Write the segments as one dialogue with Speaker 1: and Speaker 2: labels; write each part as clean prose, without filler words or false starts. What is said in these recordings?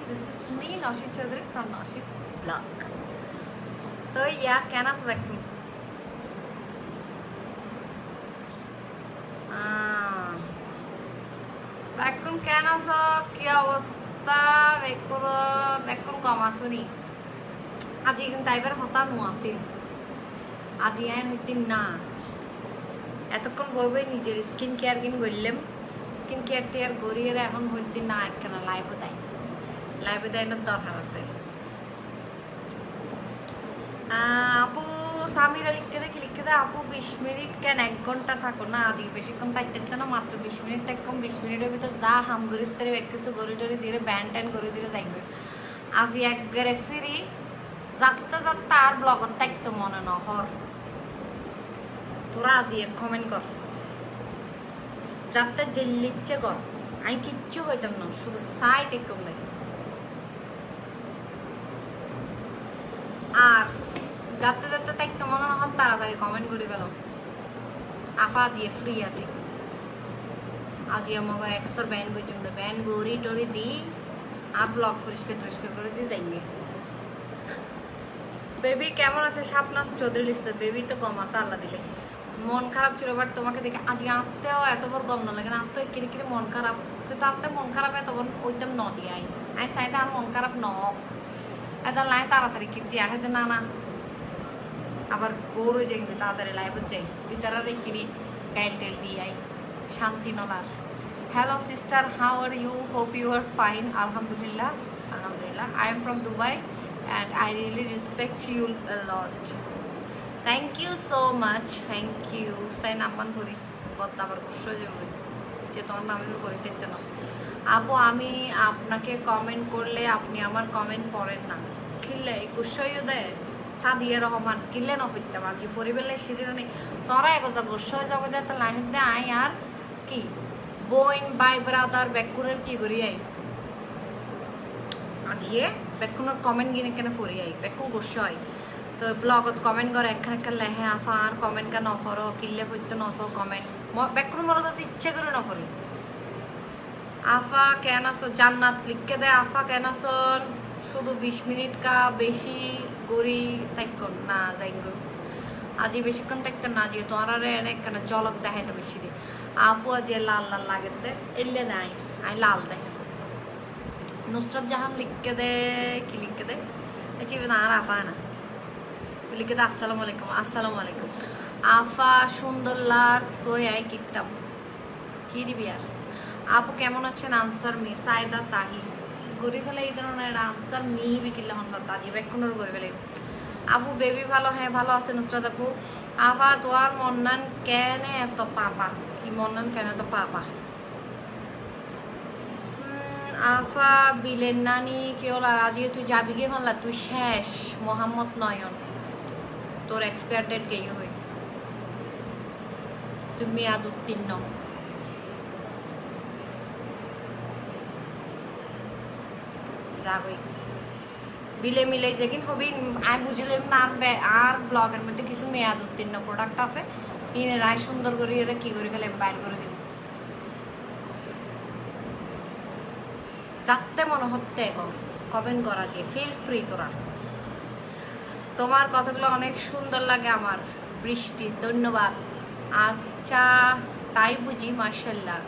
Speaker 1: This is me, Naushid Chaudhary from Naushid's blog. तो या कहना वैक्यूम वैक्यूम कहना सो কি অবস্থা वैक्यूम কম আসুনি আজি কিন্তু তাইবার হতা নু আসিল আজি আই হইতি না এতক্ষণ বই বই নিজের স্কিন কেয়ার কিন করলাম স্কিন কেয়ার টিয়ার গড়িয়ে এখন হইতি না একখানা লাইভে দেয় দরকার আছে আপু সামিরা লিখতে দে আপু 20 মিনিট কেন 1 ঘন্টা থাকো না আজকে বেশিক্ষণ থাকতে না মাত্র 20 মিনিট থাকম 20 মিনিটের ভিতর যা হাম গরিব তারে এক কিছু গড়ি টরি দিয়ে ব্যান্ড ট্যান্ড করে দিয়ে যাইবে আজি একবারে ফ্রি যাতে আর ব্লগত থাকতো মনে ন হর তোরা আজি কমেন্ট কর যাতে জেলিচ্ছে কর আমি কিচ্ছু হইতাম না শুধু সাই দেখম না আর যাতে থাকতো মনে না হন তাড়াতাড়ি কমেন্ট করে গেল আফা আজি ফ্রি আছি আজি আমার এক্সট্রা ব্যান্ড পর্যন্ত ব্যান্ড গড়ি টরি দিই আর ব্লগ পরিষ্কার করে দিয়ে যাইবে বেবি কেমন আছে শাপনাজ চৌধুরী লিখছে বেবি তো কম আছে আল্লাহ দিলে মন খারাপ ছিল বাট তোমাকে দেখে আজকে আঁকতেও এত বড় গম না লাগে না আঁকতে কিরে মন খারাপ কিন্তু আঁকতে মন খারাপ এত বড় ওইতাম ন দিয়ে আই চাইতে আর মন খারাপ ন এত লাই তাড়াতাড়ি কিনছি আহে তো না আবার বোর হয়ে যাই তাড়াতাড়ি লাইভে যাই দুই তারা কিনি গাইল টেল দিয়ে আই শান্তি নলার hello sister how are you hope you are fine আলহামদুলিল্লাহ I am from Dubai and I really respect you a lot. Thank you so much. Thank you. Say naman puri. Bota abar gusho jabe. Je ton name puri দেখতে না আপু আমি আপনাকে comment করলে আপনি আমার comment পড়েন না কিলে গুসইও দেয় সাদিয়া রহমান কিলে ন ফিরতে মারজি পরিবেলে সেদিনে তোরা একজা গুসই জগতে তো লাইন দে আই আর কি বোন বাই ব্রাদার বেকুনের কি করি আই আজিয়ে বেকুনের কমেন্ট গিনে কেন ফরি আই বেকুন গুসই তো ব্লগত কমেন্ট করে একখান লেহে আফা আর কমেন্ট কেন অফার কিলে ফিরতে নসো কমেন্ট বেকুন মরদ ইচ্ছে করে ন ফরি আফা কেন আসো জান্নাত লিখকে দেয় আফা কেন আসন শুধু 20 মিনিট কা বেশি গড়ি থাকন না যাইগো আজি বেশিক্ষণ থাকতেন না যে তোরা অনেক কেন জলক দেখাইতে বেশি দি আপু আজ লাল লাগেতে এলে নাই আই লাল দেয় নুসরত জাহান লিখকে দে কি লিখকে দে চিবে না আর আফা না লিখে দে আসসালামু আলাইকুম আফা সুন্দর লার তো আই কিতাম কি দিবি আর আপু কেমন আছেন আনসার মি সাইদা তাহি গড়ি ফেলে এই ধরনের আনসার মি বিকিলে হন তাজি বেকুনোর গড়ি ফেলে আপু বেবি ভালো হ্যাঁ ভালো আছে নুসরাত আপু আফা তোর মন্নান কেন এত পাপা কি মন্নান কেন এত পাপা আফা বিলেন নানি কেউ আজি তুই যাবি গে ভাল্লা তুই শেষ মোহাম্মদ নয়ন তোর এক্সপায়ার ডেট গেই হই তুই মেয়াদ উত্তীর্ণ যাবই বিলে মিলে যেদিন হবি আমি বুঝলাম না আর ব্লগের মধ্যে কিছু মেয়াদ উত্তীর্ণ প্রোডাক্ট আছে ইনে রায় সুন্দর করে এরা কি করে ফেলে বাইর করে দিব যাতে মনে হতে কমেন্ট করা যে ফিল ফ্রি তোরা তোমার কথাগুলো অনেক সুন্দর লাগে আমার বৃষ্টি ধন্যবাদ আচ্ছা তাই বুঝি মার্শাল্লাহ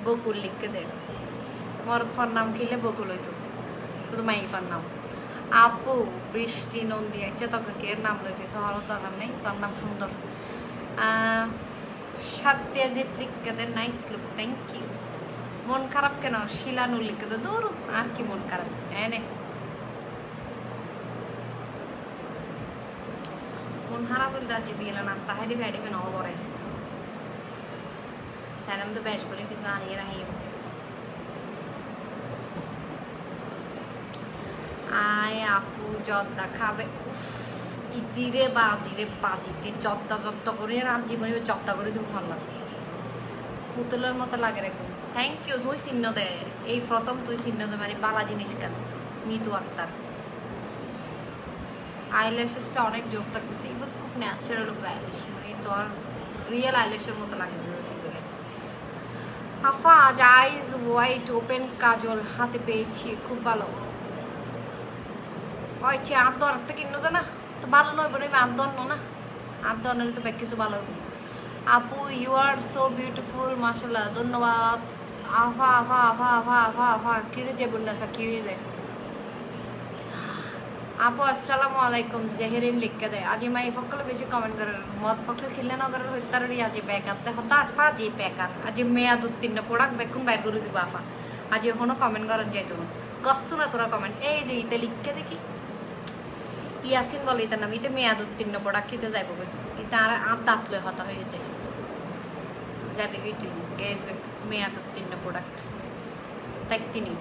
Speaker 1: বকুল লিখকে দে মরদ ফোন নাম খেলে বকুল হইতো শুধু মাইফার নাম আপু বৃষ্টি নন্দী আছে তোকে কে নাম লইতেছে হলো দরকার নেই তোর নাম সুন্দর সাত্যজিৎ লিখকে দে নাইস লুক থ্যাংক ইউ মন খারাপ কেন শিলানু লিখে দে দূর আর কি মন খারাপ এনে মন খারাপ হলে দাজি বিয়েলা নাস্তা হাই দিবে হাইডিবে নব পরে স্যালাম তো ব্যাচ করে কিছু আনিয়ে রাখি আয় আফু জর্দা খাবে ইতিরে বাজিতে জর্দা করে রাত জীবনে জর্দা করে তুমি ফাল্লার পুতুলের মতো লাগে রেখো থ্যাংক ইউ তুই চিহ্ন দে এই প্রথম তুই চিহ্ন দে মানে বালা জিনিস কেন মিতু আক্তার আইল্যাশেসটা অনেক জোস লাগতেছে এগুলো খুব ন্যাচারাল লুক আইল্যাশ মানে তো আর রিয়েল আইল্যাশের মতো লাগে আফা আজ আইজ হোয়াইট ওপেন কাজল হাতে পেয়েছি খুব ভালো ওই চে আদর তো কিনো তো না তো ভালো নয় বলে আদর না আদর নাহলে তো ব্যাগ কিছু ভালো হবে আপু ইউ আর সো বিউটিফুল মাশাল্লাহ ধন্যবাদ আফা আফা আফা আফা আফা আফা কিরে যে বুন্নাসা কি হয়ে যায় আপু আসসালামু আলাইকুম জেহেরিন লিখকে দেয় আজি মাই ফকলে বেশি কমেন্ট করে মত ফকলে খিলে নগরের হইতারি আজি বেকারতে হতা আজ ফাজি বেকার আজি মেয়া দু তিনটা প্রোডাক্ট বেকুন বাইর করে দিব আফা আজি এখনো কমেন্ট করেন যাইতো না গচ্ছু না তোরা কমেন্ট এই যে ইতে লিখকে দেখি ইয়াসিন বলে ইতে নাম ইতে মেয়া দু তিনটা প্রোডাক্ট কিতে যাইব গই ইতে আর দাঁত লয় হতা হয়ে যেতে যাবে গই তুই গেস গই মেয়া দু তিনটা প্রোডাক্ট তাই তিনি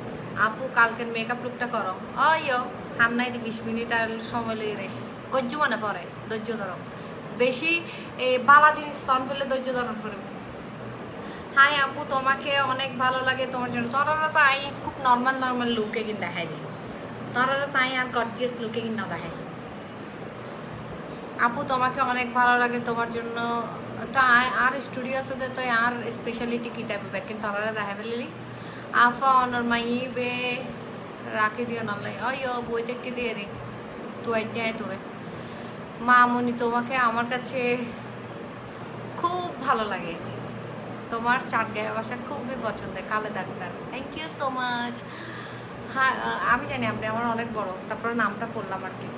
Speaker 1: আপু কালকের মেকআপ লুকটা করো অয়ো হামনাই দি 20 মিনিট আর সময় লই রেছি গজ্জু মানে পরে ধৈর্য ধরো বেশি বালা জিনিস সন ফেলে ধৈর্য ধরন করব হাই আপু তোমাকে অনেক ভালো লাগে তোমার জন্য তোরা তো আই খুব নর্মাল লুকে কিন দেখাই দিই তোরা তো আই আর গর্জিয়াস লুকে কিন না দেখাই আপু তোমাকে অনেক ভালো লাগে তোমার জন্য তো আর স্টুডিও আছে তো আর স্পেশালিটি কি টাইপ ব্যাক কিন্তু তোরা দেখাই ফেললি আফা অনর মাইবে রাখি দিও নালে অয়ো বই দেখে দিয়ে রে তুই আইতে আয় তোরে মামনি তোমাকে আমার কাছে খুব ভালো লাগে তোমার চাট গায়ে বাসা খুবই পছন্দের কালে doctor thank you so much হ্যাঁ আমি জানি আপনি আমার অনেক বড় তারপরে নামটা পড়লাম আর কি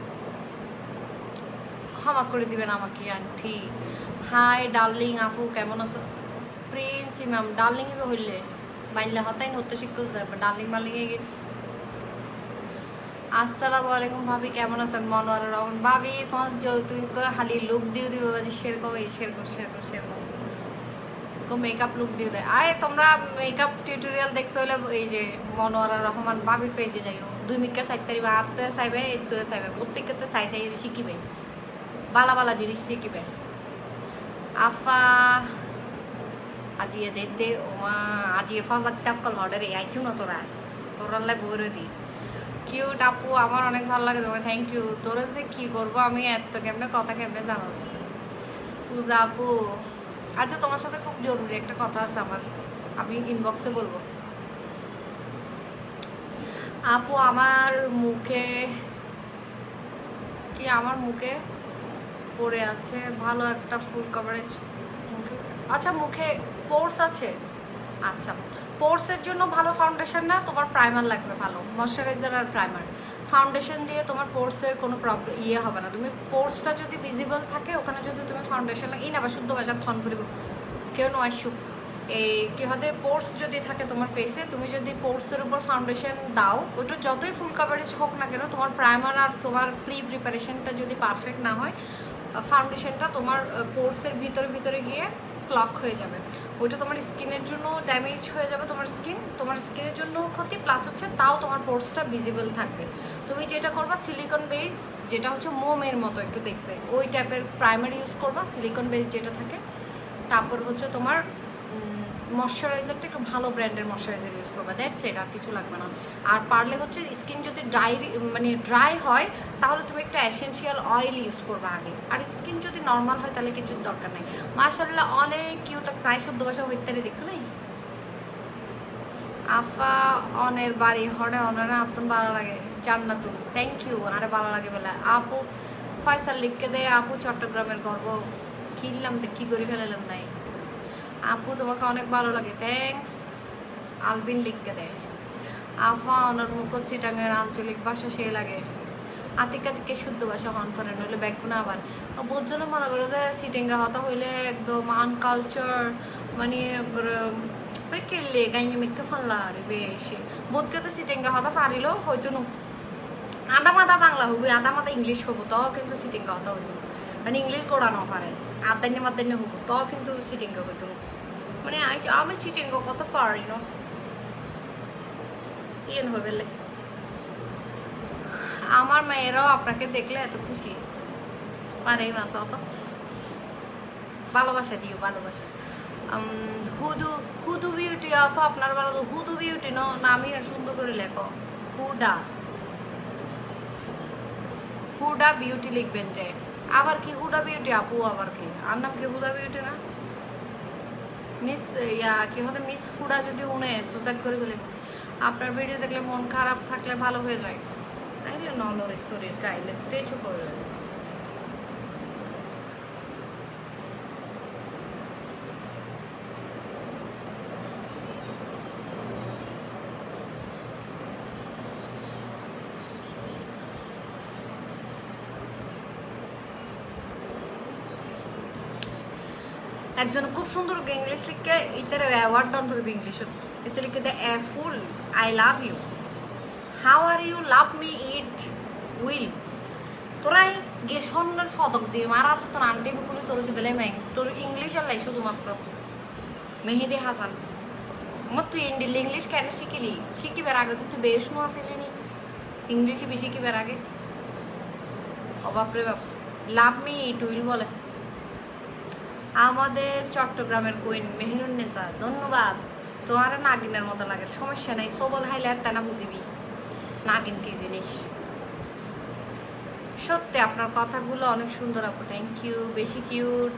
Speaker 1: ক্ষমা করে দিবেন আমাকে আন্টি হাই ডার্লিং আফু কেমন আছো প্রিন্স ম্যাম ডার্লিং এ হইলে বাইলে হতাই নতুন শিক্ষক ডার্লিং মার্লিং এ আসসালামু আলাইকুম ভাবি কেমন আছেন মনোয়ার রহমান ভাবি তোমার তুমি খালি লুক দিয়ে দিবে বাজি সেরকম মেকআপ লুক দিয়ে দেয় আরে তোমরা মেকআপ টিউটোরিয়াল দেখতে হলে এই যে মনোয়ার রহমান ভাবির পেজে যাই 2 মিনিট চাইতারি বা হাতে চাইবে এতে চাইবে প্রত্যেকতে চাই শিখিবে বালা জিনিস শিখিবে আফা আজিয়ে দেখতে ওমা আজিয়ে ফাজাকতে অকল অর্ডারে আইছো না তোরালে বইরে দি কিউট আপু আমার অনেক ভালো লাগে তোমার থ্যাংক ইউ তোরা যে কি করবো আমি এত কেমনে কথা কেমনে জানোস পূজা আপু আচ্ছা তোমার সাথে খুব জরুরি একটা কথা আছে আমার আমি ইনবক্সে বলবো আপু আমার মুখে পড়ে আছে ভালো একটা ফুল কভারেজ মুখে আচ্ছা মুখে পোর্স আছে আচ্ছা পোর্সের জন্য ভালো ফাউন্ডেশন না তোমার প্রাইমার লাগবে ভালো ময়শ্চারাইজার আর প্রাইমার ফাউন্ডেশন দিয়ে তোমার পোর্সের কোনো প্রবলেম হবে না তুমি পোর্সটা যদি ভিজিবল থাকে ওখানে যদি তুমি ফাউন্ডেশন এই না বা শুদ্ধ বাজার থন ফুরিব কেউ নয় সুখ এই কি হতে পোর্স যদি থাকে তোমার ফেসে তুমি যদি পোর্সের উপর ফাউন্ডেশন দাও ওটা যতই ফুল কাভারেজ হোক না কেন তোমার প্রাইমার আর তোমার প্রিপারেশনটা যদি পারফেক্ট না হয় ফাউন্ডেশনটা তোমার পোর্সের ভিতরে গিয়ে ক্লক হয়ে যাবে ওইটা তোমার স্কিনের জন্য ড্যামেজ হয়ে যাবে তোমার স্কিনের জন্য ক্ষতি প্লাস হচ্ছে তাও তোমার পোর্সটা ভিজিবল থাকবে তুমি যেটা করবা সিলিকন বেস যেটা হচ্ছে মোমের মতো একটু দেখবে ওই টাইপের প্রাইমার ইউজ করবা সিলিকন বেস যেটা থাকে তারপর হচ্ছে তোমার ময়শ্চারাইজারটা একটু ভালো ব্র্যান্ডের ময়শ্চারাইজার ইউজ করবা দ্যাটস ইট আর কিছু লাগবে না আর পারলে হচ্ছে স্কিন যদি ড্রাই হয় তাহলে তুমি একটু এসেনশিয়াল অয়েল ইউজ করবা আগে আর স্কিন যদি নর্মাল হয় তাহলে কিছুর দরকার নেই মাশাআল্লাহ অনেক কিউট চাই শুদ্ধ ভাষা হইতে দেখো নাই আফা অনের বাড়ি হরে অনারা আপন ভালো লাগে জান্নাতুল থ্যাংক ইউ আরে ভালো লাগে বলে আপু ফয়সাল লিখকে দেয় আপু চট্টগ্রামের গর্ব কিনলাম কি করে ফেলালাম নাই আপু তোমাকে অনেক ভালো লাগে থ্যাংকস আলবিন লিখকে দেয় আফা অনর মুকুট চিটাঙ্গের আঞ্চলিক ভাষা সে লাগে আতিকে শুদ্ধ ভাষা হন করে নইলে ব্যাগবো না আবার বোঝলো মনে করো যে চিটেঙ্গা হতা হইলে একদম আনকালচার মানে কেলে গাইয়ে মেঘটা ফানলা রে বেশি বোধকে তো চিটেঙ্গা হতা পারিলেও হয়তো নু আধা মাদা বাংলা হবো আধা মাদা ইংলিশ হবো তাও কিন্তু চিটেঙ্গা হতা হইতো মানে ইংলিশ কোড়ানো পারে আদান্য মাদান্য হবো তাও কিন্তু চিটেঙ্গা হইতো মানে আমি চিটেঙ্গা কত পারি না ইয়েন হয়ে গেলে আমার মেয়েরাও আপনাকে দেখলে এত খুশি পারে মাসা অত ভালোবাসা দিও ভালোবাসা হুদু বিউটি অফ আপনার ভালো হুদু বিউটি নামি সুন্দর করে লেখো হুডা বিউটি লিখবেন যে আবার কি হুডা বিউটি আপু আবার কি আর নাম কি হুদা বিউটি না মিস কি হতে মিস হুডা যদি উনে সুসাইড করে ফেলে আপনার ভিডিও দেখলে মন খারাপ থাকলে ভালো হয়ে যায় আইলে নলর শরীর গাইলে স্টেজও করবে একজন খুব সুন্দর ইংলিশ লিখে ইতারে অ্যাওয়ার্ড ডাউন করবে ইংলিশ এতে লিখে দে এ ফুল I love you how are you love me it will তোরাই গেসনের ফদক দিয়ে মারা তো তোর আন্টি বুকুলি তোর দিবে মাই তোর ইংলিশ আর লাই শুধুমাত্র মেহেদি হাসান আমার তুই ইংলিশ কেন শিখিলি শিখিবার আগে তুই বেশ নো আসিলি নি ইংলিশে বেশি শিখিবার আগে অবাপরে বাপ লাভ মি ইট উইল বলে আমাদের চট্টগ্রামের কুইন মেহেরুন্নেসা ধন্যবাদ তোমার নাগিনের মতো লাগে সমস্যা নাই সবল হাইলে আর তা না বুঝিবি নাগিন কি জিনিস সত্যি আপনার কথাগুলো অনেক সুন্দর আপু থ্যাংক ইউ বেশি কিউট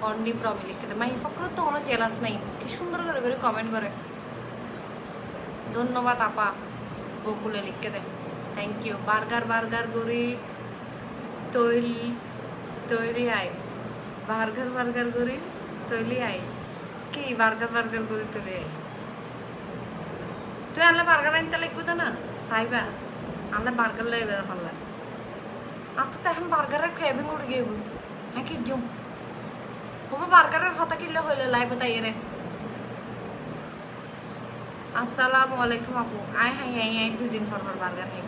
Speaker 1: অনলি প্রবলেম লিখতে দেয় মাই ফক্র তো কোনো জেলাস নাই কি সুন্দর করে করে কমেন্ট করে ধন্যবাদ আপা বকুলে লিখতে দেয় থ্যাংক ইউ বার্গার বার্গার করি তৈরি তৈরি আয় বার্গার বার্গার করি তৈলি আয় কি বার্গার বার্গার করি তৈরি আয় তুই আনলে বার্গার আনতে লাগবে তো না সাইবা আনলে বার্গার লাগবে পারলে আর তো এখন বার্গারের ক্রেভিং উঠে গিয়ে হ্যাঁ কি জুম তোমার বার্গারের কথা কিনলে হইলে লাইবে তাই রে আসসালামু আলাইকুম আপু আয় হাই আই আই 2 দিন পর বার্গার খাই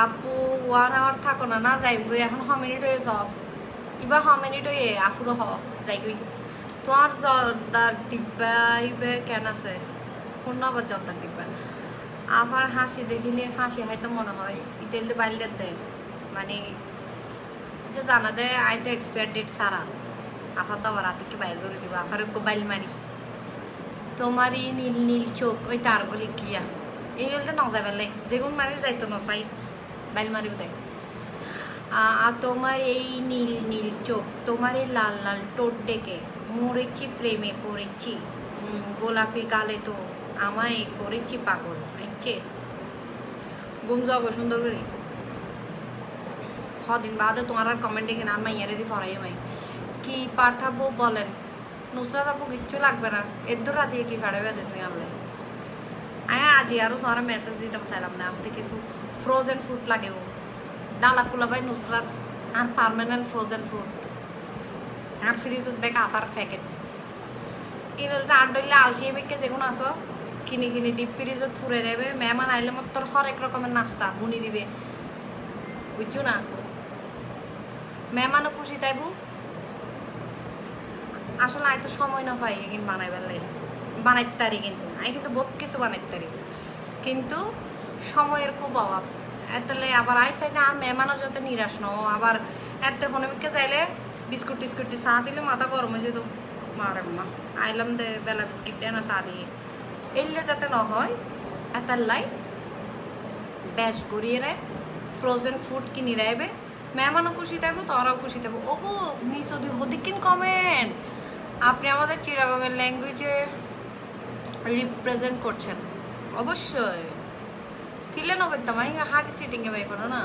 Speaker 1: আপু 1 আওয়ার থাকো না না যাইব এখন হ মিনিট হয়ে সব ইবা হ মিনিট হয়ে আফুরো হ যাইগই তোমার জর্দার ডিব্বা ইবে কেন আছে শূন্য আবার জর্দার ডিব্বা আমার হাসি দেখিলে ফাঁসি হাইতে মনে হয় ইতেলতে বাইলে দেয় মানে যে জানা দেয় আইতো এক্সপায়ার ডেট সারা আফা তো আবার রাতিকে বাইর করে দিব আফার বাইল মারি তোমারই নীল নীল চোখ ওই তার গলি ক্লিয়া এই হলতে নজা বেলে যেগুন মারি যাইতো নসাই বাইল মারি দেয় তোমার এই নীল নীল চোখ তোমার এই লাল লাল টোট ডেকে মরেছি প্রেমে পড়েছি গোলাপি গালে তো আমায় করেছি পাগল আইছে গুম যাও সুন্দর করে কদিন বাদে তোমার আর কমেন্টে কিনা আর মাইয়ারে দি ফরাই মাই কি পাঠাবো বলেন নুসরাত আপু কিচ্ছু লাগবে না এর রাতে কি ফাড়াবে তুমি আমলে আজি আরো তোমার মেসেজ দিতে চাইলাম না আপনি কিছু ফ্রোজেন ফ্রুট লাগে ডালা কুলা ভাই নুসরাত আর পার্মানেন্ট ফ্রোজেন ফ্রুট আর ফ্রিজ উঠবে আফার প্যাকেট ইনলতে আর ডইলে আলসিয়ে বেকে যেগুন আসো কিনে কিনে ডিপ ফ্রিজত ফুরে দেবে মেহমান আইলে মত তোর হরেক রকমের নাস্তা বুনি দিবে বুঝছো না মেহমানও খুশি তাইবু আসলে আই তো সময় না পাই কিন্তু বানাইবার লাগে বানাইতে পারি কিন্তু আমি কিন্তু বহুত কিছু বানাইতে পারি কিন্তু সময়ের খুব অভাব এতলে আবার আই চাইতে আর মেহমানও যাতে নিরাশ ন আবার এত হনমিকে চাইলে বিস্কুট টিস্কুটি চা দিলে মাথা গরম হয়ে যেত মারে মা আইলাম দে বেলা বিস্কিট দেয় না চা দিয়ে এলে যাতে ন হয় এতার লাই বেশ গড়িয়ে রে ফ্রোজেন ফুড কিনি রাইবে মেহমানও খুশি থাকবো তোরাও খুশি থাকবো ও নিচো দি হদিকিন কমেন্ট আপনি আমাদের চিরাগঙ্গের ল্যাঙ্গুয়েজে রিপ্রেজেন্ট করছেন অবশ্যই কিলে ন করতাম হার্টি সিটিং এ বাই করো না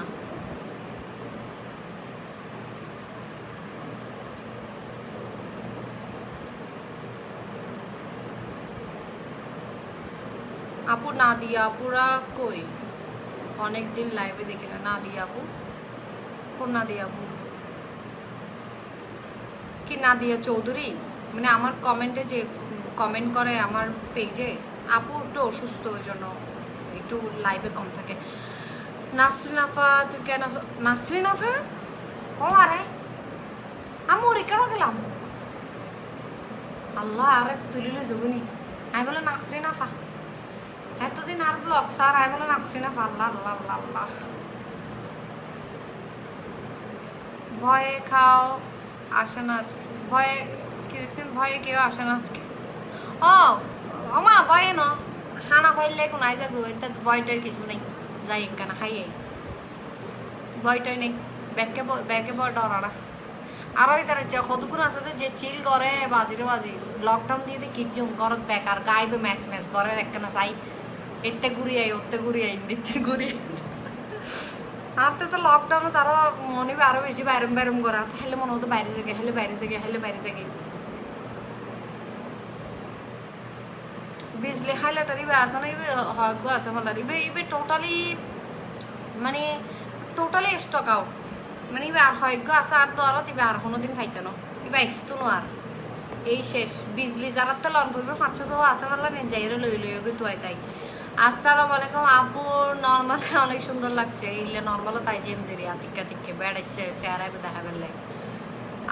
Speaker 1: আপু নাদিয়া আপুরা কই অনেকদিন লাইভে দেখি না নাদিয়া আপু কোন নাদিয়া আপু কি নাদিয়া চৌধুরী মানে আমার কমেন্টে যে কমেন্ট করে আমার পেজে আপু একটু অসুস্থ ওই জন্য একটু লাইভে কম থাকে নাসরিন আফা তুই কেন নাসরিন আফা ও আরে আমি ওরে কেন গেলাম আল্লাহ আরে তুলিলে যোগুনি আমি বলে নাসরিন আফা এতদিন আর ব্লগ স্যার আমি বলে নাসরিন আফা আল্লাহ আল্লাহ আল্লাহ আল্লাহ ভয়ে খাও আসে না আজকে ভয়ে কি দেখছেন ভয়ে কেউ আসে না আজকে ও মা ভয়ে ন হানা পাইলে কোন আই যাবো এটা ভয়টাই কিছু নেই যাই একখানা খাইয়ে ভয়টাই নেই ব্যাকে বয় ডরারা আর ওই তারা যে কতক্ষণ আছে যে চিল করে বাজিরে বাজি লকডাউন দিয়ে কিচ্ছুম ঘরত বেকার গাইবে ম্যাচ ম্যাচ ঘরের একখানা চাই এতে ঘুরি আই ওতে ঘুরি আই দিতে ঘুরি আপনি তো লকডাউনে তারা মনে আরো বেশি বাইরম বাইরম করা হেলে মনে হতো বাইরে থেকে হেলে বাইরে থেকে হেলে বাইরে থেকে বিজলি হাইলাইটার ইবে আছে না ইবে হয়গো আছে মালার ইবে ইবে টোটালি মানে টোটালি স্টক আউট মানে ইবে আর হয়গো আছে আর দরত ইবে আর কোনোদিন খাইতে না ইবে আইসতো না আর এই শেষ বিজলি যারা তো লন করবে 500 আছে মালা নিয়ে যাইরে লই লই গো তুই তাই আসসালামু আলাইকুম আপু নরমালি অনেক সুন্দর লাগছে ইলে নরমাল তাই যে এমদেরি আতিকা তিকে বেড়াইছে চেহারা দেখা গেলে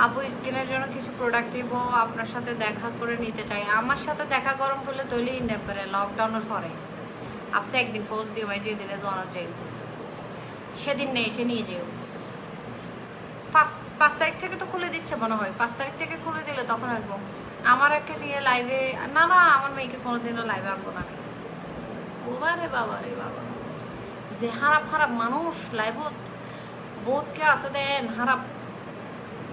Speaker 1: আপু স্কিনের জন্য কিছু প্রোডাক্ট নিব আপনার সাথে দেখা করে নিতে চাই আমার সাথে দেখা গরম করলে তৈলেই নেবে পারে লকডাউনের পরে আপসে একদিন ফোর্স দিয়ে ভাই যে দিলে দোয়ানো যাই সেদিন নেই এসে নিয়ে যেও 5 তারিখ থেকে তো খুলে দিচ্ছে মনে হয় 5 তারিখ থেকে খুলে দিলে তখন আসবো আমার একে দিয়ে লাইভে না না আমার মেয়েকে কোনোদিনও লাইভে আনবো না রে বাবা যে হারাপ হারাপ মানুষ লাইভত বোধকে আছে দেন হারাপ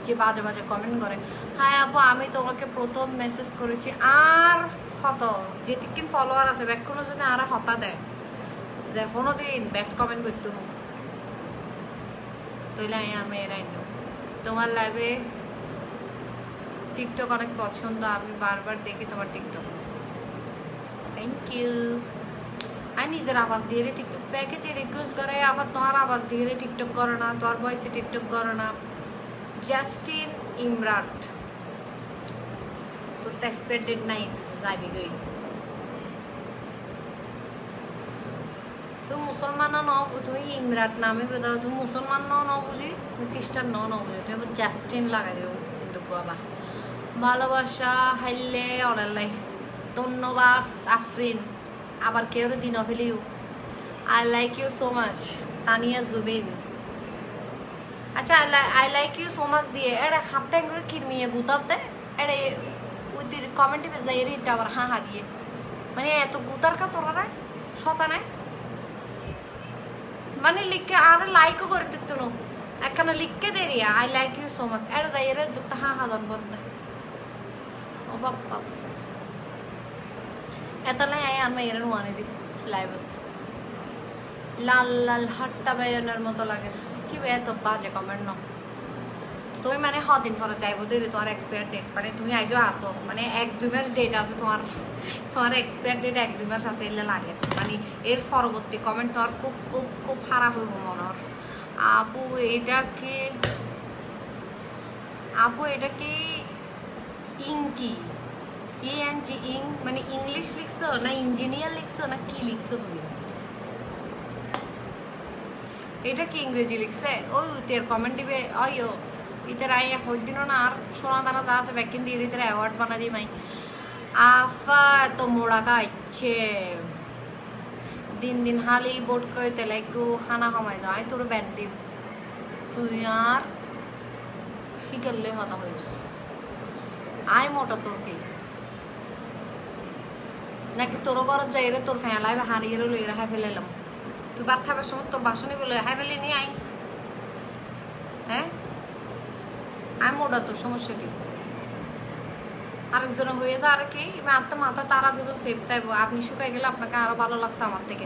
Speaker 1: যে বাজে বাজে কমেন্ট করে হ্যাঁ আপু আমি তোমাকে প্রথম মেসেজ করেছি আর হত যে তিন ফলোয়ার আছে ব্যাক কোনো যদি আর হতা দেয় যে কোনোদিন ব্যাক কমেন্ট করতো না তৈলে আমি এরাই নো তোমার লাইভে টিকটক অনেক পছন্দ আমি বারবার দেখি তোমার টিকটক থ্যাংক ইউ আর নিজের আওয়াজ দিয়ে টিকটক ব্যাকে যে রিকোয়েস্ট করে আবার তোমার আওয়াজ দিয়ে টিকটক করে না তোর ভয়েসে টিকটক করে না জাস্টিন ইমরাট তো এক্সপেক্টেড নাই তুই যাবি গই তুই মুসলমান ন তুই ইমরাট নামে বেদা তুই মুসলমান ন বুঝি তুই খ্রিস্টান ন বুঝি তুই আবার জাস্টিন লাগাই দেব কিন্তু বাবা ভালোবাসা হাইলে অনালাই ধন্যবাদ আফরিন আবার কেউ দিন ফেলিও I like you so much Tania Zubin আচ্ছা I like you so much দিয়ে এটা হাফটাইম করে কিরমিয়ে গুতাব দেয় এটা ওই কমেন্টে যাই দিতে আবার হা দিয়ে মানে এত গুতার কা তোরা না শতা নাই মানে লিখে আর লাইকও করে দিত না একখানা লিখকে দে Riya I like you so much এটা যাই দেখতে হা দন বলতে ও বাপ্পা এত লাই আই আর মেয়ের নোয়ানে দিল লাইভত লাল লাল হাট্টা বেয়নের মতো লাগে ঠিক এত বাজে কমেন্ট ন তুমি মানে দিন পরে যাইবো দেরি তোমার এক্সপায়ার ডেট মানে তুমি আইজো আসো মানে 1-2 মাস ডেট আছে তোমার এক্সপায়ার ডেট 1-2 মাস আছে এলে লাগে মানে এর পরবর্তী কমেন্ট তোমার খুব খুব খুব খারাপ হইব মনের আপু এটা কি ইংকি ইএনজি ইং মানে ইংলিশ লিখছো না ইঞ্জিনিয়ার লিখছো না কি লিখছো তুমি এটা কি ইংরেজি লিখছে ওই তের কমেন্ট দিবে অয়ো ইতার আই এক দিনও না আর সোনা দানা যা আছে ব্যাকিন দিয়ে ইতার অ্যাওয়ার্ড বানা দিই মাই আফা এত মোড়া গাইছে দিন দিন হালি বোট করে তেলে একটু হানা কমাই দাও আই তোর ব্যান্ড দিব তুই আর ফিগারলে হতা হইস আই মোটা তোর কি নাকি তোর ঘর যাই রে তোর ফেলাই হারিয়ে লই রেখা ফেলাইলাম তুই ভাত খাবার সময় তোর বাসনে বলে হাই ফেলে নিয়ে আই হ্যাঁ আমি মোটা তোর সমস্যা কি আরেকজনে হয়ে তো আর কি মাথা মাথা তারা জীবন সেফ তাইব আপনি শুকাই গেলে আপনাকে আরো ভালো লাগতো আমার থেকে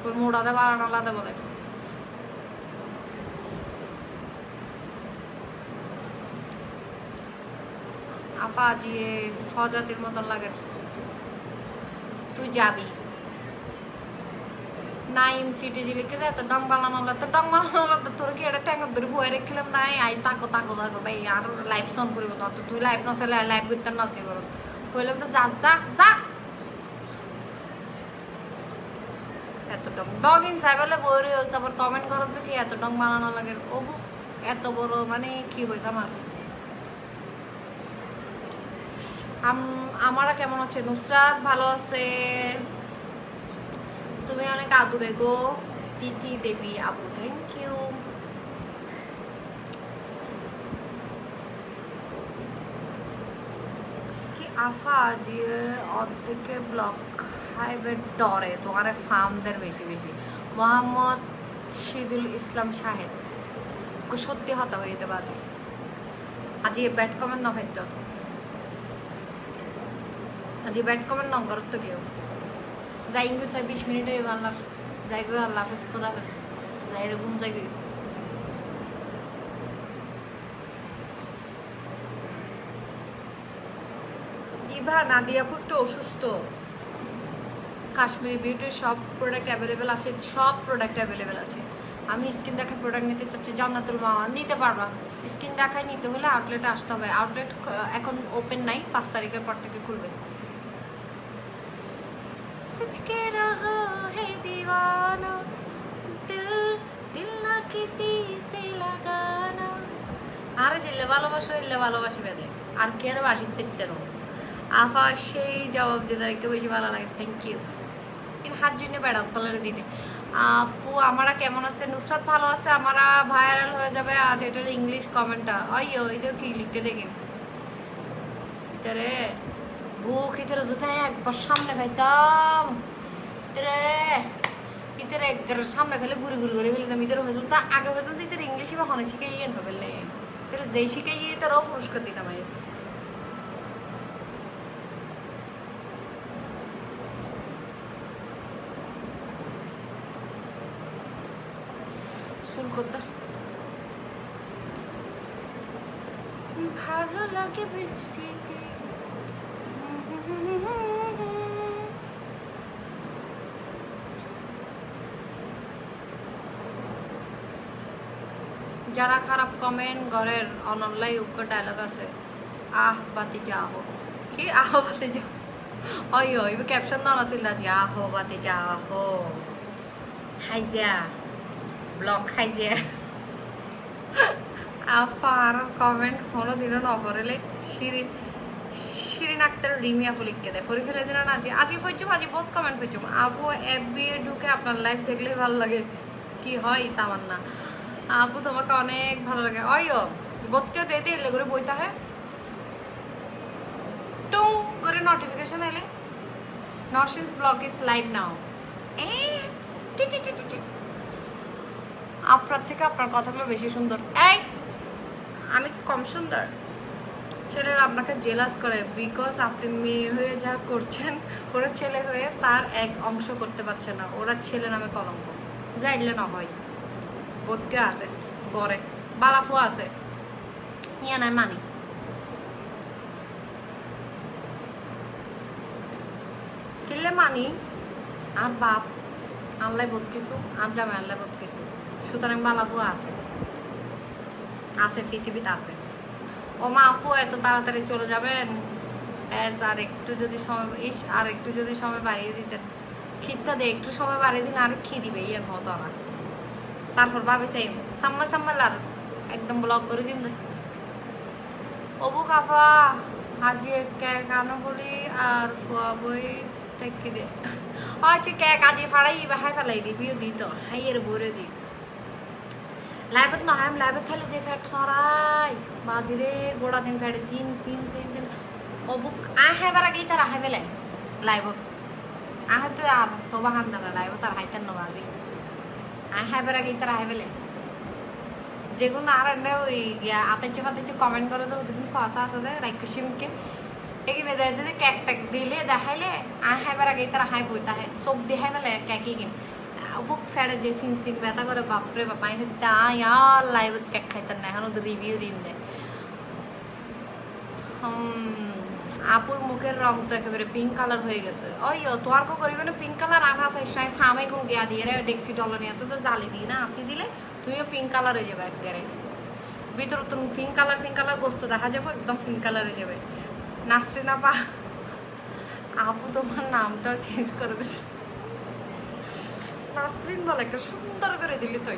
Speaker 1: তোর মোড়াতে বাড়ানো আলাদা বলে আপা আজিয়ে ফজাতির মতন লাগে তুই যাবি নাইম সিটিজি লিখে দেয় তো ডং বানানো লাগতো তোর কি এটা ট্যাঙ্ক ধরে বয়ে রেখেছিলাম নাই আই তাকো ভাই আর লাইভ সন করিব তো তুই লাইভ নসালে লাইভ করতে না যে করো কইলাম তো যাস যা এত ডং ইন সাইবেলে বইরে হইছে আবার কমেন্ট করো তো কি এত ডং বানানো লাগে ও এত বড় মানে কি হইতাম আর আমারা কেমন আছে নুসরাত ভালো আছে তুমি অনেক আদুরে গো তিথি দেবী আপু থ্যাংক ইউ কি আফা আজিয়ে অর্ধেকে ব্লক হাইবের ডরে তোমার ফার্মদের বেশি মোহাম্মদ শহীদুল ইসলাম শাহেদ সত্যি হতা হয়ে যেতে বাজে আজি ব্যাট কমেন্ট ন হয়তো আজি ব্যাট কমেন্ট ন করতো কেউ যাই গো 20 মিনিট হয়ে আল্লাহ যাই গো আল্লাহ হাফেজ খোদা হাফেজ যাই রে ঘুম যাই গো ইভা নাদিয়া খুব একটু অসুস্থ কাশ্মীরি বিউটির সব প্রোডাক্ট অ্যাভেলেবেল আছে সব প্রোডাক্ট অ্যাভেলেবেল আছে আমি স্কিন দেখায় প্রোডাক্ট নিতে চাচ্ছি জান্নাতুল মাওয়া নিতে পারবা স্কিন দেখায় নিতে হলে আউটলেটে আসতে হবে আউটলেট এখন ওপেন নাই 5 তারিখের পর থেকে খুলবে सच के रहा है दीवाना दिल दिल ना किसी से लगाना আরে জিল্লে ভালোবাসো ইল্লে ভালোবাসি বেদে আর কে আর বাসি দেখতে রো আফা সেই জবাব দিতে একটু বেশি ভালো লাগে থ্যাংক ইউ ইন হাত জন্য বেড়াও তলের দিনে আপু আমারা কেমন আছে নুসরাত ভালো আছে আমারা ভাইরাল হয়ে যাবে আজ এটার ইংলিশ কমেন্টটা অಯ್ಯೋ এটা কি লিখতে দেখেন ভিতরে বুক ভিতরে যদি একবার সামনে পাইতাম ভিতরে একবার সামনে ফেলে ঘুরি ঘুরি করে ফেলতাম ভিতরে হয়ে যেত আগে হয়তো ভিতরে ইংলিশই বা হনে শিখে ইয়ে ফেললে তোর যেই শিখে গিয়ে তারও পুরস্কার দিতাম আমি করতে ভালো লাগে বৃষ্টিতে যারা খারাপ কমেন্ট ঘরের অনলাই উক্ক ডায়লগ আছে আহ বাতি যাও কি আহ বাতি যাও অయ్యో ইবে ক্যাপশন দাও আছিল আজি আহ বাতি যাও হাইজা ব্লক খাইছে আফার কমেন্ট হলো দিন নফরেলে শিরিন আক্তার রিমিয়া ফুলিককে দেয় ফরি ফেলে দিন আজি ফইচুম আজি বহুত কমেন্ট ফইচুম আপু এফবি ঢুকে আপনার লাইভ দেখলে ভালো লাগে কি হয় তামান্না আপু তোমাকে অনেক ভালো লাগে অయ్యో বত্তিও দিয়ে দিয়ে এলে করে বইতে হয় টুং করে নোটিফিকেশন এলে নরসিন্স ব্লগ ইজ লাইভ নাও আপনার থেকে আপনার কথাগুলো বেশি সুন্দর এই আমি কি কম সুন্দর ছেলেরা আপনাকে জেলাস করে বিকজ আপনি মেয়ে হয়ে যা করছেন ওরা ছেলে হয়ে তার এক অংশ করতে পারছে না ওরা ছেলে নামে কলঙ্ক যাইলে না হয় বোধকে আছে গড়ে বালাফু আছে ইয়া নাই মানি কিনলে মানি আর বাপ আল্লাহ বোধ কিছু আর জামে আল্লাহ বোধ কিছু সুতরাং বালাফু আছে আছে পৃথিবীতে আছে ও মা আপু এত তাড়াতাড়ি চলে যাবেন আর একটু যদি সময় আর একটু যদি সময় বাড়িয়ে দিতেন খিদটা দিয়ে একটু সময় বাড়িয়ে দিলে আর খি দিবে ইয়ে হতো না তারপর ভাবেছে সাম্মাল একদম ব্লক করে দিন অবু কাফা আজি কেন বলি আর ফুয়া বই থেকে দে আচ্ছা কেক আজি ফাড়াই বাহাই ফেলাই দিবিও দিত হাইয়ের বরে দি লাইভত নহয় আমি লাইভত খালি যে ফেট খরাই বাজিরে গোড়া দিন ফেটে সিন অবুক আহেবার আগেই তার আহে ফেলে লাইভত আহে তো আর তো বাহান না লাইভত আর হাইতেন না বাজি আহেবার আগেই তার আহে ফেলে যেগুলো আর ওই আতেছে ফাতেছে কমেন্ট করে তো দেখুন ফাঁসা আছে রাইকুসিমকে এখানে দেয় কেক টেক দিলে দেখাইলে আহেবার আগেই তার হাই বইতা হয় সব দেখাই ফেলে কেকই কিন বুক ফেড়ে যে সিন ব্যথা করে বাপরে বাপ আমি তাই আর লাইভত কেক খাইতেন না এখন ওদের রিভিউ দিন দেয় আপুর মুখের রং তো একেবারে পিঙ্ক কালার হয়ে গেছে ওই তোর কো করিবে না পিঙ্ক কালার আনা চাই সামে কোন গিয়া দিয়ে রে ডেক্সি ডলানি আছে তো জালি দিই না আসি দিলে তুইও পিঙ্ক কালার হয়ে যাবে একবারে ভিতরে তুমি পিঙ্ক কালার গোস্ত দেখা যাবে একদম পিঙ্ক কালার হয়ে যাবে নাসরিনা পা আপু তোমার নামটাও চেঞ্জ করে দিচ্ছে নাসরিন বলে একটা সুন্দর করে দিলি তো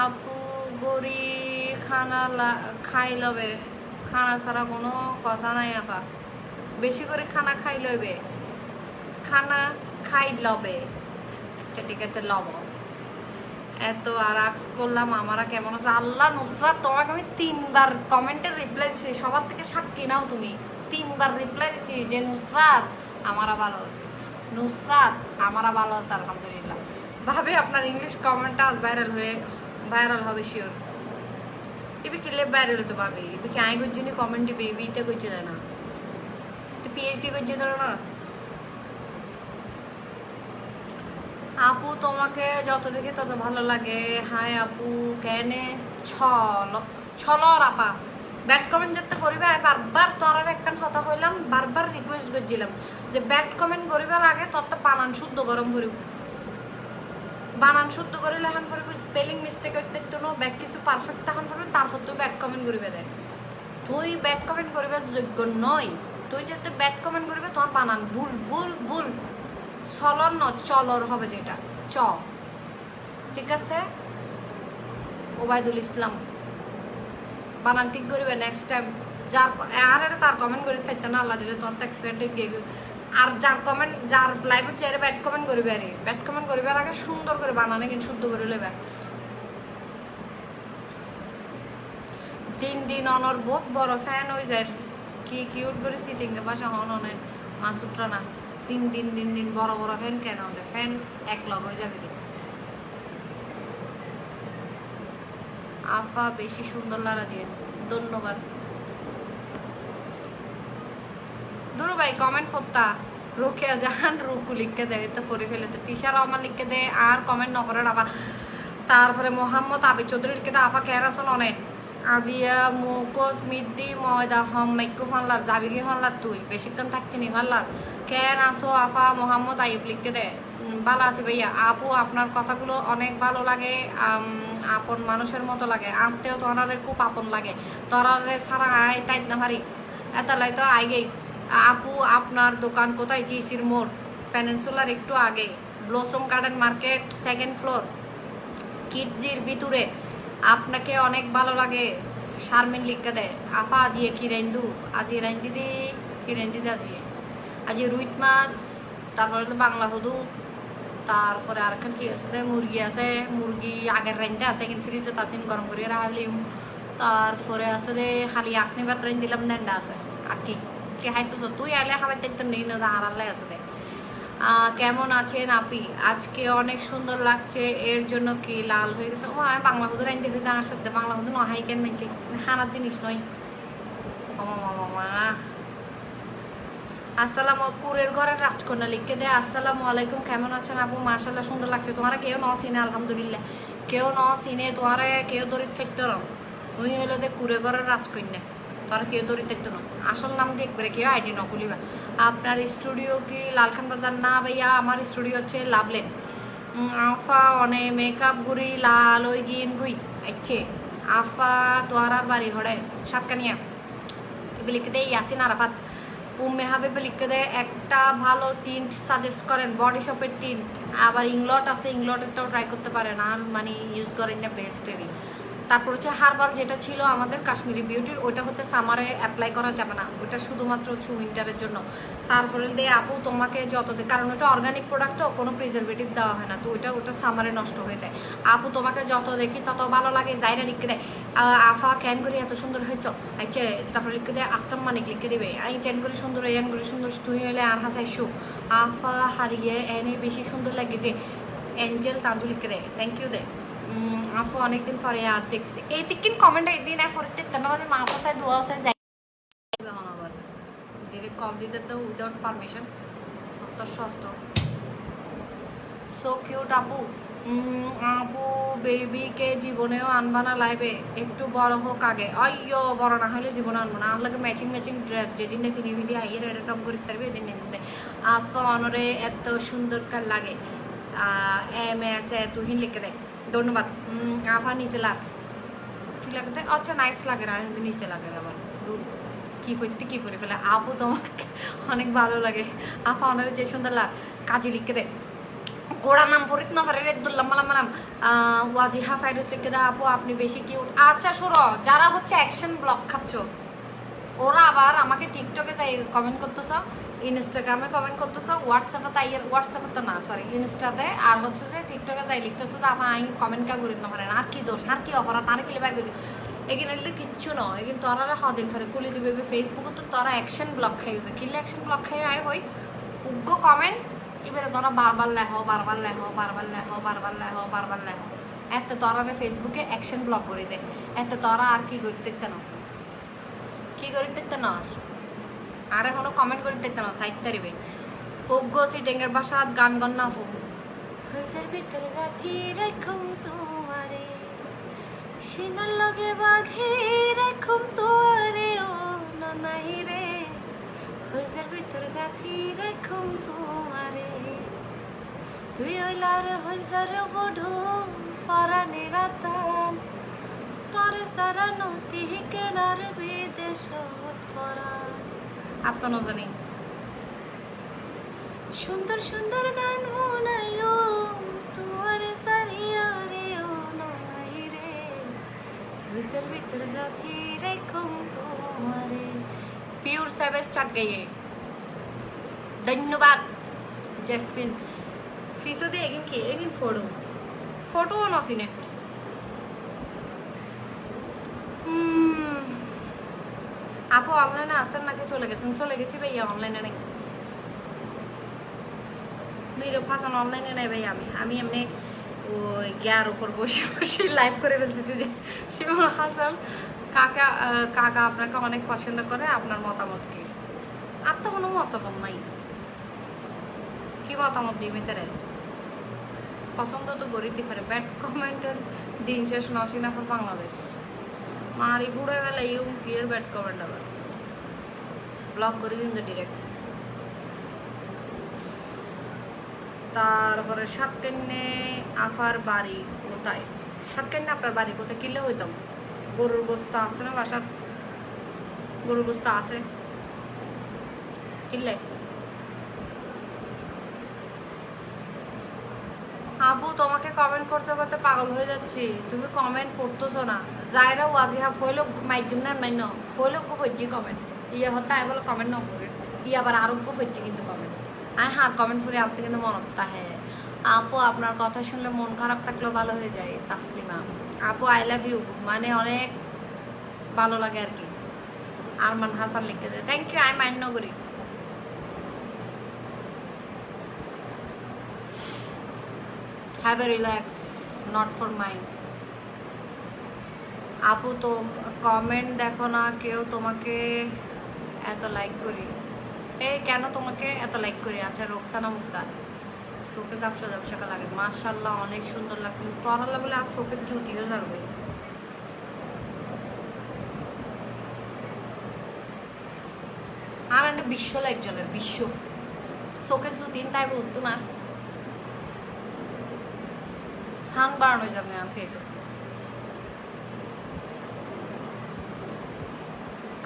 Speaker 1: আপু গরি খানা খাই লবে খানা ছাড়া কোনো কথা নাই আপা বেশি করে খানা খাই লবে খানা খাই লবে আচ্ছা ঠিক আছে লব এত আর আক্স করলাম আমারা কেমন আছে আল্লাহ নুসরাত তোমাকে আমি 3বার কমেন্টের রিপ্লাই দিছি সবার থেকে সাক্ষী নাও তুমি 3বার রিপ্লাই দিছি যে নুসরাত আমারা ভালো আছে নুসরাত আমারা ভালো আছে আলহামদুলিল্লাহ ভাবে আপনার ইংলিশ কমেন্টটা আজ ভাইরাল হবে শিওর এবার কিনলে ভাইরাল হতে পারবে এবার কি আই করছি কমেন্ট দিবে এবিটা করছে না তো পিএইচডি করছে ধরো না আপু তোমাকে যত দেখি তত ভালো লাগে। হাই আপু কেনে ছল ছলর আপা ব্যাড কমেন্ট যেতে করিবে। আমি বারবার তোর একখান কথা হইলাম, বারবার রিকোয়েস্ট করছিলাম যে ব্যাড কমেন্ট করিবার আগে তোর তো বানান শুদ্ধ গরম করিব, বানান শুদ্ধ করিলে এখন করিব, স্পেলিং মিস্টেক হইতে একটু নো ব্যাক কিছু পারফেক্ট তখন করবে, তারপর তুই ব্যাড কমেন্ট করিবে দেয়। তুই ব্যাড কমেন্ট করিবার যোগ্য নয়। তুই যেতে ব্যাড কমেন্ট করিবে তোমার বানান ভুল ভুল ভুল, ছলর ন চলর হবে যেটা চ, ঠিক আছে? ওবায়দুল ইসলাম বানান ঠিক করিবে নেক্সট টাইম। যার আর এটা তার কমেন্ট করি থাকতে না আল্লাহ দিলে তোমার তো এক্সপেক্টেড গিয়ে, আর যার কমেন্ট যার লাইভে চাইলে ব্যাড কমেন্ট করিবে, আরে ব্যাড কমেন্ট করিবার আগে সুন্দর করে বানানে কিন্তু শুদ্ধ করে লেবে। দিন দিন অনর বহুত বড় ফ্যান হয়ে যায়, কি কিউট করে সিটিং এর পাশে হন অনেক মাসুটরা না। দিন দিন দিন দিন বড় বড় ফ্যান কেন হবে, ফ্যান এক লগ হয়ে যাবে। আফা বেশি সুন্দর লাগে, ধন্যবাদ। দূর ভাই কমেন্ট ফোত্তা রোকেয়া জাহান রুকু লিখকে দেয় তো পরে ফেলে তো তিশা রহমান লিখকে দেয় আর কমেন্ট ন করে আবার। তারপরে মোহাম্মদ আবিদ চৌধুরী লিখকে দেয় আফা কেন আসন অনেক আজিয়া মুকত মিদ্দি ময়দা হম মাইকু ফানলার জাবিরি ফানলার তুই বেশিক্ষণ থাকতে নি ফানলার কেন আসো আফা। মোহাম্মদ আইব লিখকে দেয় ভালো আছে ভাইয়া। আপু আপনার কথাগুলো অনেক ভালো লাগে, আপন মানুষের মতো লাগে, আনতেও তোরারে খুব আপন লাগে, তোরারে সারা আয় তাই না পারি এতলাই তো আইগেই। আপু আপনার দোকান কোথায়? জিসির মোড় পেনিনসুলার একটু আগে, blossom garden market second floor কিডজির ভিতরে। আপনাকে অনেক ভালো লাগে শারমিন লিখকে দেয় আফা আজিয়ে কি রেন্দু আজি রেন্দি দি কি রেন্দি দি আজি রুইত মাছ, তারপরে তো বাংলা হদু, তারপরে আরেকখান কি আছে মুরগি আছে, মুরগি আগের রেন্দে আছে কিন্তু ফ্রিজে তাচিন গরম করিয়ে রাখলিম। তারপরে আছে দে খালি আপনি ভাত রেন দিলাম দেন্ডা আছে। আর কি কি খাইতেছ তুই? আইলে খাবার দেখতে নেই না আর আল্লাহ আছে দে। কেমন আছেন আপি? আজকে অনেক সুন্দর লাগছে, এর জন্য কি লাল হয়ে গেছে? ও আমি বাংলা হুদুর আইন দেখি আমার সাথে বাংলা হুদুর নহাই কেন নিয়েছি, হানার জিনিস নয়। আসসালাম কুরের ঘরের রাজকন্যা লিখকে দেয় আসসালামু আলাইকুম, কেমন আছেন আপু? মাশাল্লাহ সুন্দর লাগছে তোমারা, কেউ ন চিনে আলহামদুলিল্লাহ, কেউ ন চিনে তোমারে, কেউ দরিদ ফেকতে না। তুমি হলে দে কুরে ঘরের রাজকন্যা, তোরা কেউ দরিদ দেখতো না, আসল নাম দেখবে কেউ আইডি ন খুলিবা। আপনার স্টুডিও কি লালখান বাজার? না ভাইয়া আমার স্টুডিও হচ্ছে লাভলেন। আফা অনে মেকআপ গুড়ি লাল ওই গিন গুই আচ্ছে আফা তোয়ারার বাড়ি হড়ে সাতকানিয়া লিখে দেয় ইয়াসিন আরাফাত। উম্মে হাবিবে লিখে দেয় একটা ভালো টিন্ট সাজেস্ট করেন, বডি শপের টিন্ট, আবার ইংলট আছে ইংলটেরটাও ট্রাই করতে পারেন, আর মানে ইউজ করেন না বেস্টেরই। তারপর হচ্ছে হার্বাল যেটা ছিল আমাদের কাশ্মীরি বিউটির, ওইটা হচ্ছে সামারে অ্যাপ্লাই করা যাবে না, ওইটা শুধুমাত্র হচ্ছে উইন্টারের জন্য। তারপরে দিয়ে আপু তোমাকে যত কারণ ওটা অর্গানিক প্রোডাক্ট তো কোনো প্রিজারভেটিভ দেওয়া হয় না, তো ওটা সামারে নষ্ট হয়ে যায়। আপু তোমাকে যত দেখি তত ভালো লাগে, যাইরা লিখে দেয় আফা ক্যান করি এত সুন্দর হয়েছ আচ্ছা। তারপরে লিখে দেয় আস্তম মানিক লিখে দেবে আমি চ্যান করি সুন্দর এন করি সুন্দর, তুই হলে আর হাসাইছো আফা হারিয়ে এনে বেশি সুন্দর লাগে যে এঞ্জেল তাঞ্জু লিখে দেয় থ্যাংক ইউ দে। আফু অনেকদিন পরে আজ দেখছি এই তিন কমেন্ট একদিন ফরিতে মাঝে মা পাশায় দোয়া আছে যাই আবার ডিরেক্ট কল দিতে তো উইদাউট পারমিশন অত সস্ত। সো কিউট আপু। আপু বেবিকে জীবনেও আনবা না লাইভে? একটু বড় হোক আগে। অయ్యో বড় না হলে জীবনে আনবো না, আনলাকে ম্যাচিং ম্যাচিং ড্রেস যেদিন ফিনি ফিনি আইয়ের এটা টপ করে পারবে এদিন নিতে। আফা অনরে এত সুন্দর কার লাগে এম এস এ তুহিন লিখে দেয় ধন্যবাদ। আফা নিচে লাগ ঠিক লাগে আচ্ছা নাইস লাগে না নিচে লাগে আবার কি করতে কি করে ফেলে। আপু তোমাকে অনেক ভালো লাগে আফা অনারে যে সুন্দর লাগ কাজী লিখে দেয় গোড়া নাম ফরিদ না ফারে রেদুল্লাহ মালাম মালাম ওয়াজিহা ফাইরুস লিখে দেয় আপু আপনি বেশি কিউট। আচ্ছা শোনো যারা হচ্ছে অ্যাকশন ব্লগ খাচ্ছ ওরা আবার আমাকে টিকটকে তাই কমেন্ট করতেছ, ইনস্টাগ্রামে কমেন্ট করতেছ, হোয়াটসঅ্যাপে তাই হোয়াটসঅ্যাপে তো না সরি ইনস্টাতে, আর হচ্ছে যে টিকটকে যাই লিখতেছে যে আপা আমি কমেন্ট কা করি না পারেন আর কি দোষ আর কি অপরাধ আর কি লেবার করে এখানে লিখতে কিচ্ছু নয় কিন্তু তোরা হদিন ফেরে কুলি দিবে ফেসবুকে তো তোরা অ্যাকশন ব্লগ খাইবে কিনলে অ্যাকশন ব্লগ খাই আয় হই উগ্র কমেন্ট এবারে তোরা বারবার লেখো বারবার লেখো বারবার লেখো বারবার লেখো বারবার লেখো এত তোরা ফেসবুকে অ্যাকশন ব্লগ করে দেয় এত তোরা আর কি করতে না কি করে দেখতে না আর এখনো কমেন্ট করে দেখতে না সাইড তারিবে অজ্ঞ সিটেঙ্গের বাসাত গান গন্না ফু হইসের ভিতর গাথি রাখুম তোমারে সিনার লগে বাঁধি রাখুম তোরে ও নাই রে হইসের ভিতর গাথি রাখুম তোমারে তুই হইলার হইসার বধু ফরানি রাতান তোরে সারা নটি কেনার বিদেশত পরান আত্ম জানি সুন্দর সুন্দর গান মনাইও তোমারে সারিয়া রে ও নাই রে হইসের ভিতর গাথি রাখুম তোমারে পিওর সেভেজ চাট গিয়ে ধন্যবাদ জেসমিন ফিসো দিয়ে একদিন ফটো নসিনে আপু অনলাইনে আসেন নাকি চলে গেছি ভাইয়া অনলাইনে নেই মেয়েরও ফাঁসান অনলাইনে নেই ভাই আমি এমনি ওই গ্যার উপর বসে লাইভ করে ফেলতেছি যে শিমুল হাসান কাকা আপনাকে অনেক পছন্দ করে আপনার মতামত কি আর তো কোনো মতামত নাই কি মতামত দিই ভিতরে পছন্দ তো গরিব পারে ব্যাড কমেন্টের দিন শেষ নসিনা ফর বাংলাদেশ মারি ঘুরে বেলা ইউম কি এর ব্যাড কমেন্ট আবার ব্লক করে দিন তো ডিরেক্ট তারপরে সাতকান্নে আফার বাড়ি কোথায় সাতকান্নে আপনার বাড়ি কোথায় কিনলে হইতাম গরুর গোস্ত আছে না বাসা গরুর গোস্ত আছে কিনলে আপু তোমাকে কমেন্ট করতে করতে পাগল হয়ে যাচ্ছি তুমি কমেন্ট করতেছো না যাইরা ওয়াজিহা ফইলো মাইজুম না mine ফইলো co ফজ্জি comment yeah Hota I বলে কমেন্ট না করে ইয়া আবার আরোগ্য ফজ্জি কিন্তু কমেন্ট আই হার কমেন্ট করে আপনি কিন্তু মন হ্যাঁ আপু আপনার কথা শুনলে মন খারাপ থাকলেও ভালো হয়ে যায় তাসলিমা আপু আই লাভ ইউ মানে অনেক ভালো লাগে আর কি আরমান হাসান লিখতে দেয় থ্যাংক ইউ আই মাইন্ড করি have a relax not for mine আপু তো কমেন্ট দেখো না কেউ তোমাকে এত লাইক করি এই কেন তোমাকে এত লাইক করি আচ্ছা রোকসানা মুক্তার চোখে ঝাপসা লাগে মাশাআল্লাহ অনেক সুন্দর লাগছে পরালা বলে আর চোখের জুতিও যাবে আর এনে বিশ্ব লাইক জ্বলের বিশ্ব চোখের জুতি তাই বলতো না সানবার্ন হয়ে যাবে আমার ফেসে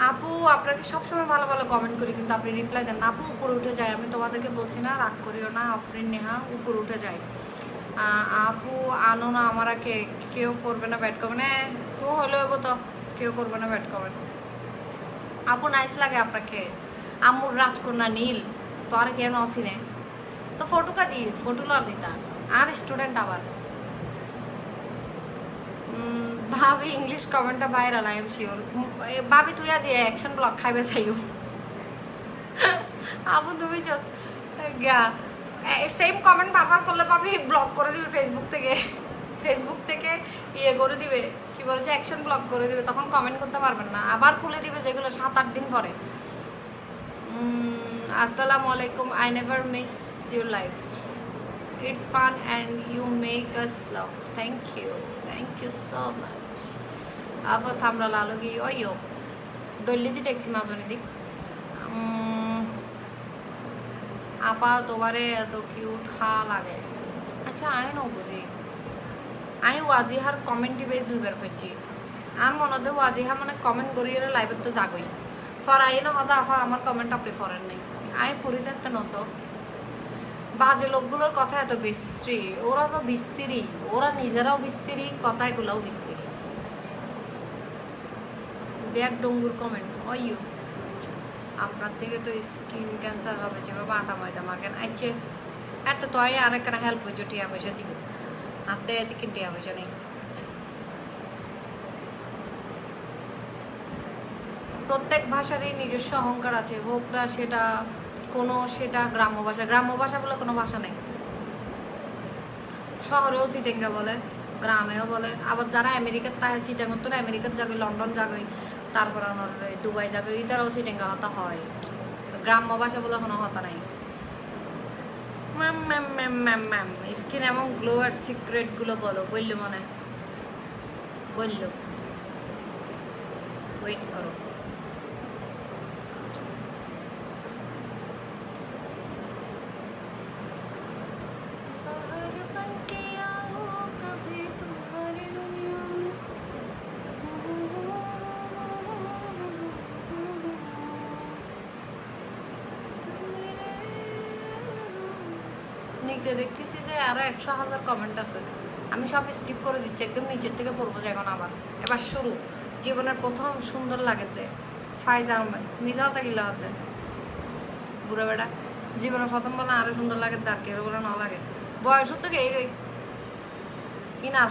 Speaker 1: আপু আপনাকে সবসময় ভালো ভালো কমেন্ট করি কিন্তু আপনি রিপ্লাই দেন না আপু উপরে উঠে যায় আমি তোমাদেরকে বলছি না রাগ করিও না আফরিন নেহা উপরে উঠে যায় আপু আনো না আমারা কেউ করবে না ব্যাড কমেন্ট তো হলেও তো কেউ করবে না ব্যাড কমেন্ট আপু নাইস লাগে আপনাকে আম্মুর রাজকন্যা নীল তো আর কেন অসিনে তো ফটোকা দিই ফটো লর দিতা আর স্টুডেন্ট আবার ভাবি ইংলিশ কমেন্টটা ভাইরাল আই এম শিওর ভাবি তুই আজ অ্যাকশন ব্লগ খাইবে চাইও আপু তুমি সেম কমেন্ট বারবার করলে ভাবি ব্লক করে দিবে ফেসবুক থেকে ইয়ে করে দিবে কি বলে যে অ্যাকশন ব্লক করে দিবে তখন কমেন্ট করতে পারবেন না আবার খুলে দিবে যেগুলো 7-8 দিন পরে আসসালামু আলাইকুম I never miss your life it's fun and you make us love thank you so much আপা সামরা লালগি ওইও দল্লিদি দেখছি মাজনি দিক আপা তোমারে এত কিউট খাওয়া লাগে আচ্ছা আমি ন বুঝি আমি ওয়াজিহার কমেন্ট দিবে 2বার করছি আর মনে ওয়াজিহা মানে কমেন্ট করি লাইভে তো যাগই ফরাই না হতা আপা আমার কমেন্ট আপনি ফরেন নাই আমি ফরি থাকতে নস বাজে লোকগুলোর কথা এত বিশ্রী ওরা তো বিশ্রী ওরা নিজেরাও বিশ্রী কথাগুলোও বিশ্রী ব্যাগ ডঙ্গুর কমেন্ট ওইও আপনার থেকে তো স্কিন ক্যান্সার হবে যেভাবে আটা ময়দা মাখেন আইছে এত তো আরেক হেল্প হয়েছে টিয়া পয়সা দিবে আর তো এদিকে টিয়া পয়সা নেই প্রত্যেক ভাষারই নিজস্ব অহংকার আছে হোক না সেটা গ্রাম্য ভাষা বলে কোনো ভাষা নেই শহরেও সিটেঙ্গা বলে গ্রামেও বলে আবার যারা আমেরিকার তাহে সিটেঙ্গ তো আমেরিকার জায়গায় লন্ডন জায়গায় তারপর দুবাই জায়গায় ইতারাও সিটেঙ্গা হতা হয় গ্রাম্য ভাষা বলে কোনো হতা নাই ma'am ma'am ma'am ma'am ma'am skin এবং গ্লো আর সিক্রেটগুলো বলো, বললো মনে বললো, ওয়েট করো। নিচে দেখতেছি যে আরো 100,000 কমেন্ট আছে, আমি সব স্কিপ করে দিচ্ছি, একদম নিচের থেকে পড়বো যে এখন আবার। এবার শুরু, জীবনের প্রথম সুন্দর লাগে দে ফাইজ আহমেদ, মিজাও তাকিলা হতে বুড়ো বেড়া, জীবনের প্রথম বলে আরো সুন্দর লাগে তার কেউ বলে না লাগে, বয়স তো কিনার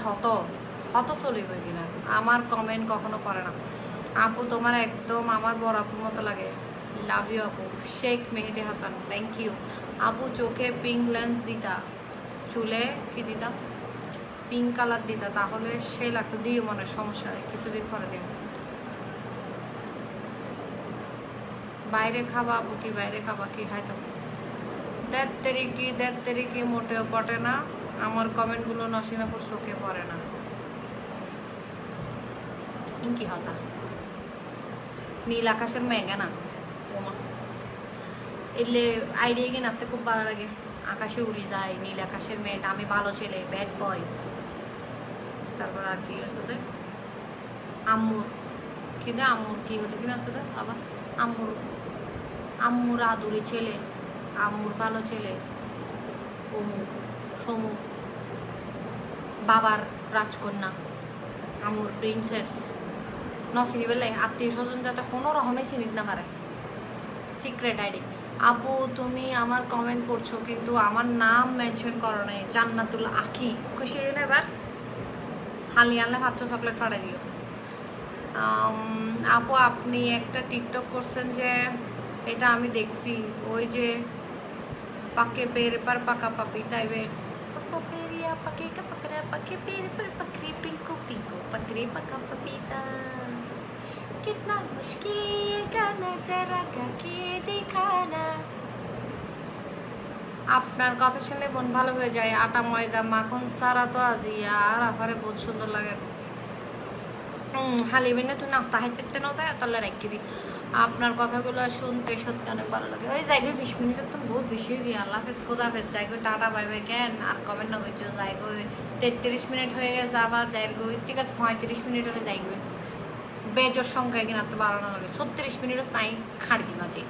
Speaker 1: হত চলিব কিনার। আমার কমেন্ট কখনো করে না আপু, তোমার একদম আমার বড় আপুর মতো লাগে, লাভ ইউ আপু। শেখ মেহেদি হাসান, থ্যাংক ইউ আপু। চোখে পিঙ্ক লেন্স দিতা, চুলে কি দিতা, পিঙ্ক কালার দিতা, তাহলে সেই লাগতো, দিও মনে সমস্যা নেই, কিছুদিন পরে দিও। বাইরে খাবা আপু, কি বাইরে খাবা, কি হয়তো দেড় তারিখে মোটেও পটে না, আমার কমেন্টগুলো নসিনাপুর চোখে পড়ে না, কি হতা নীল আকাশের মেঘে না ওমা এলে আইডিয়া কিনে আপনি খুব ভালো লাগে, আকাশে উড়ে যায় নীল আকাশের মেয়েটা, আমি ভালো ছেলে, ব্যাড বয়। তারপর আর কি আছে তো আম্মুর কিন্তু আম্মুর কি হতো কিনা আছে তো আবার আম্মুর আদুরি ছেলে, আম্মুর ভালো ছেলে, অমু সমু বাবার রাজকন্যা, আম্মুর প্রিন্সেস, নসিনি বেলে আত্মীয় স্বজন যাতে কোনো রকমে চিনিত না পারে। সিক্রেট আইডি, আপু তুমি আমার কমেন্ট পড়ছো কিন্তু আমার নাম মেনশন করো নাই, জান্নাতুল আখি, খুশি হই না এবার, হালি আনলে 500 চকলেট ফাটাই দিও। আপু আপনি একটা টিকটক করছেন যে, এটা আমি দেখছি, ওই যে পাকে পের পার পাকা পাপি টাইপে, পেরিয়া পাকে কা পাকড়া পাকে পের पर पकड़ी पिंको पिंको पकड़े पका पपीता, कितना मुश्किल ये गाना जरा गा के दिखाना। আপনার কথা শুনলে মন ভালো হয়ে যায়, আটা ময়দা মাখন সারা তো আজি আর আফারে বহুত সুন্দর লাগে। হালিমিনে তুই নাস্তা হাইতে না দেয় তাহলে রেখে দিই, আপনার কথাগুলো শুনতে সত্যি অনেক ভালো লাগে। ওই জায়গায় 20 মিনিটের তো বহুত বেশি হয়ে গিয়ে, আল্লাহ হাফেজ, খোদা হাফেজ, যাই গো টাটা বাই বাই, কেন আর কমেন্ট না করছো, যাই গো 33 মিনিট হয়ে গেছে, আবার যাই গো, ঠিক আছে 35 মিনিট হলে যাই গো, বেজোর সংখ্যায় কিনা তো বাড়ানো লাগে, 36 মিনিটও তাই খাড়ি মাঝে।